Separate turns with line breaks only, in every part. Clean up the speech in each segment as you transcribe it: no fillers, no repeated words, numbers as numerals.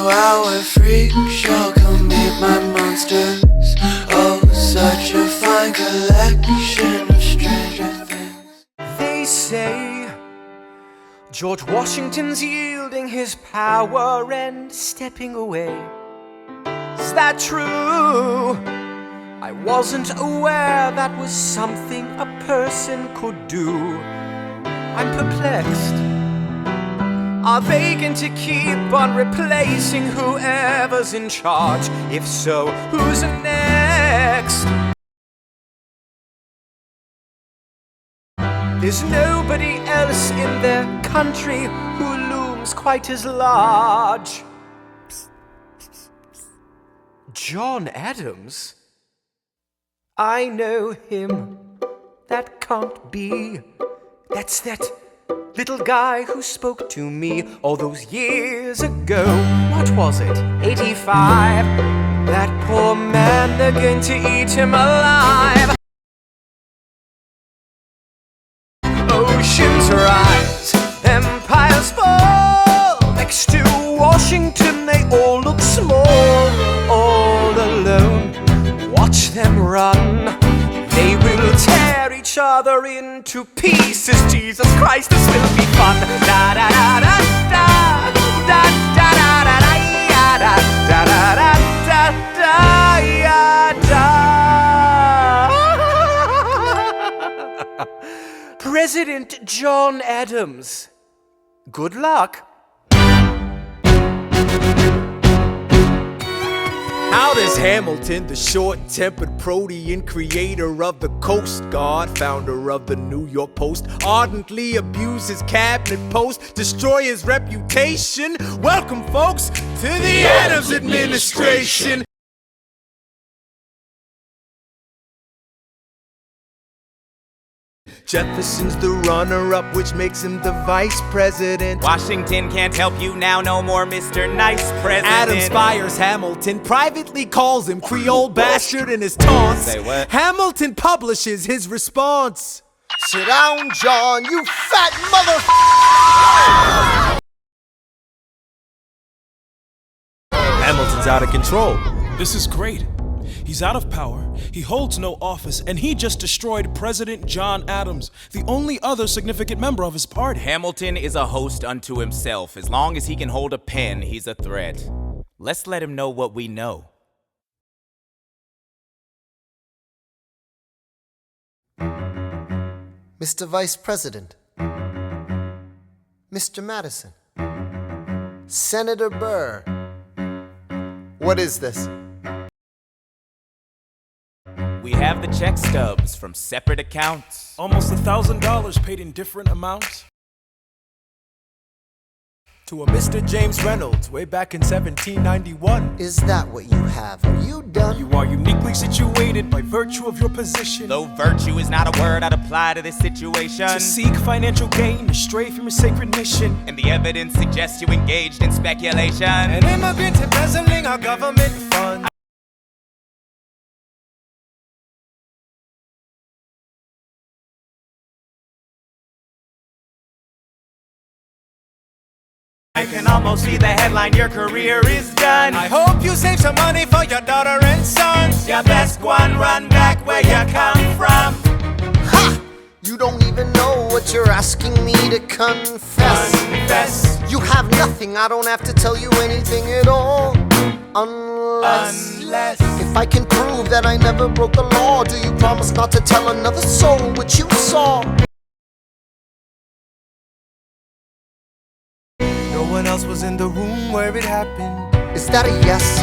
2-hour freak show, come meet my monsters. Oh, such a fine collection of stranger things.
They say George Washington's yielding his power and stepping away. Is that true? I wasn't aware that was something a person could do. I'm perplexed. Are they going to keep on replacing whoever's in charge? If so, who's next? There's nobody else in their country who looms quite as large. John Adams? I know him. That can't be. That's that little guy who spoke to me all those years ago. What was it? 85. That poor man, they're going to eat him alive. Oceans rise, empires fall. Next to Washington, they all look small. All alone, watch them run. They will tear each other into pieces. Jesus Christ, this will be fun. Da da da da da da da da da da da da da da. President John Adams. Good luck.
How does Hamilton, the short-tempered protean creator of the Coast Guard, founder of the New York Post, ardently abuse his cabinet post, destroy his reputation? Welcome, folks, to the Adams administration. Jefferson's the runner-up, which makes him the vice president.
Washington can't help you now, no more Mr. Nice President.
Adams fires Hamilton, privately calls him Creole bastard in his taunts.
Say what?
Hamilton publishes his response.
Sit down, John, you fat mother.
Hamilton's out of control.
This is great. He's out of power, he holds no office, and he just destroyed President John Adams, the only other significant member of his party.
Hamilton is a host unto himself. As long as he can hold a pen, he's a threat. Let's let him know what we know.
Mr. Vice President, Mr. Madison, Senator Burr, what is this?
We have the check stubs from separate accounts.
Almost $1,000 paid in different amounts.
To a Mr. James Reynolds, way back in 1791.
Is that what you have? Are you done?
You are uniquely situated by virtue of your position.
Though virtue is not a word I'd apply to this situation.
To seek financial gain, astray from your sacred mission.
And the evidence suggests you engaged in speculation.
An immigrant embezzling our government funds.
I can almost see the headline, your career is done.
I hope you save some money for your daughter and sons.
Your best one, run back where you come from.
Ha! You don't even know what you're asking me to confess.
Confess.
You have nothing, I don't have to tell you anything at all. Unless if I can prove that I never broke the law, do you promise not to tell another soul what you saw?
No one else was in the room where it happened.
Is that a yes?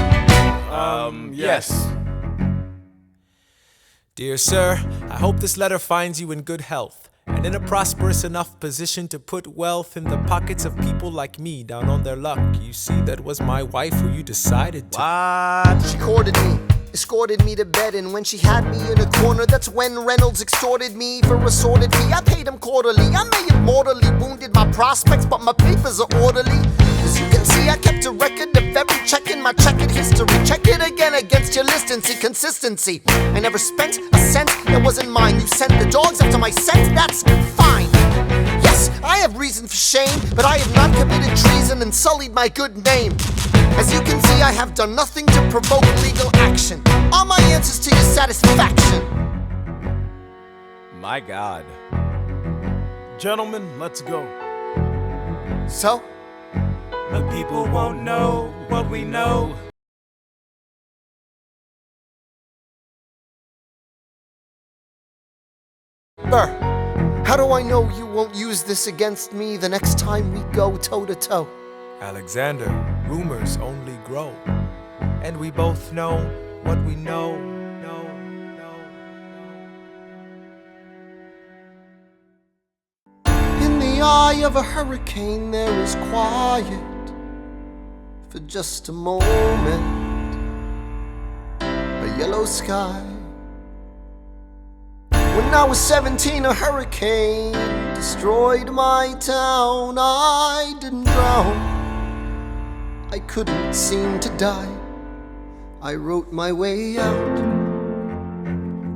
Yes. Dear sir, I hope this letter finds you in good health and in a prosperous enough position to put wealth in the pockets of people like me down on their luck. You see, that was my wife who you decided to.
What?
She courted me, escorted me to bed, and when she had me in a corner, that's when Reynolds extorted me for assorted fee. I paid him quarterly. I may have mortally wounded my prospects, but my papers are orderly. As you can see, I kept a record of every check in my checkered history. Check it again against your list and see consistency. I never spent a cent that wasn't mine. You sent the dogs after my scent, that's fine. Yes, I have reason for shame, but I have not committed treason and sullied my good name. As you can see, I have done nothing to provoke legal action. Are my answers to your satisfaction?
My God.
Gentlemen, let's go.
So?
The people won't know what we know.
Burr, how do I know you won't use this against me the next time we go toe-to-toe?
Alexander, rumors only grow. And we both know what we know.
In the eye of a hurricane there is quiet for just a moment. A yellow sky. When I was 17, a hurricane destroyed my town. I didn't drown, I couldn't seem to die. I wrote my way out,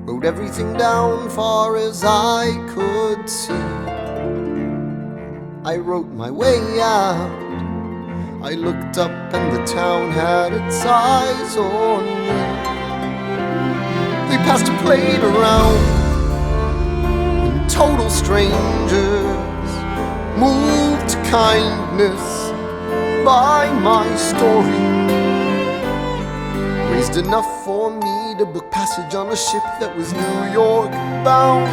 wrote everything down far as I could see. I wrote my way out. I looked up and the town had its eyes on me. They passed a plate around. Total strangers, moved to kindness by my story, raised enough for me to book passage on a ship that was New York bound.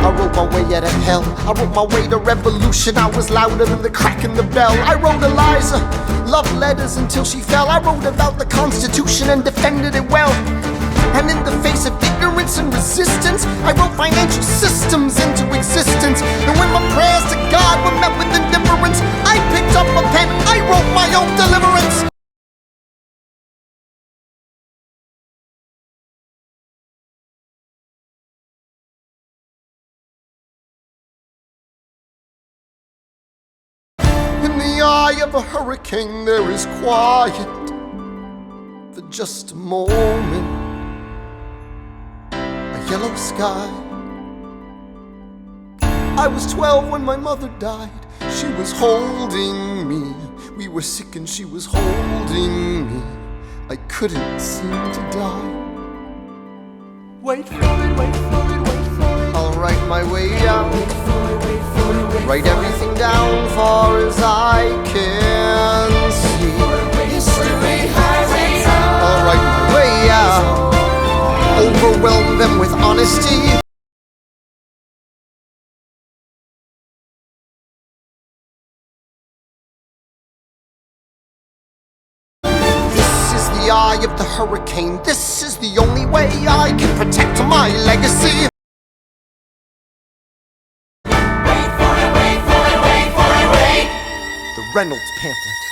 I wrote my way out of hell, I wrote my way to revolution. I was louder than the crack in the bell. I wrote Eliza love letters until she fell. I wrote about the Constitution and defended it well. And in the face of ignorance and resistance, I wrote financial systems into existence. And when my prayers to God were met with indifference, I picked up a pen, I wrote my own deliverance. In the eye of a hurricane there is quiet for just a moment. Yellow sky. I was 12 when my mother died. She was holding me. We were sick and she was holding me. I couldn't seem to die. Wait for it, wait for it, wait for it. I'll write my way out. Wait for it, wait for it, wait. Write everything down far as I can see. I'll write my way out. Overwhelm them with honesty. This is the eye of the hurricane. This is the only way I can protect my legacy. Wait for it, wait for it, wait for it, wait. The Reynolds pamphlet.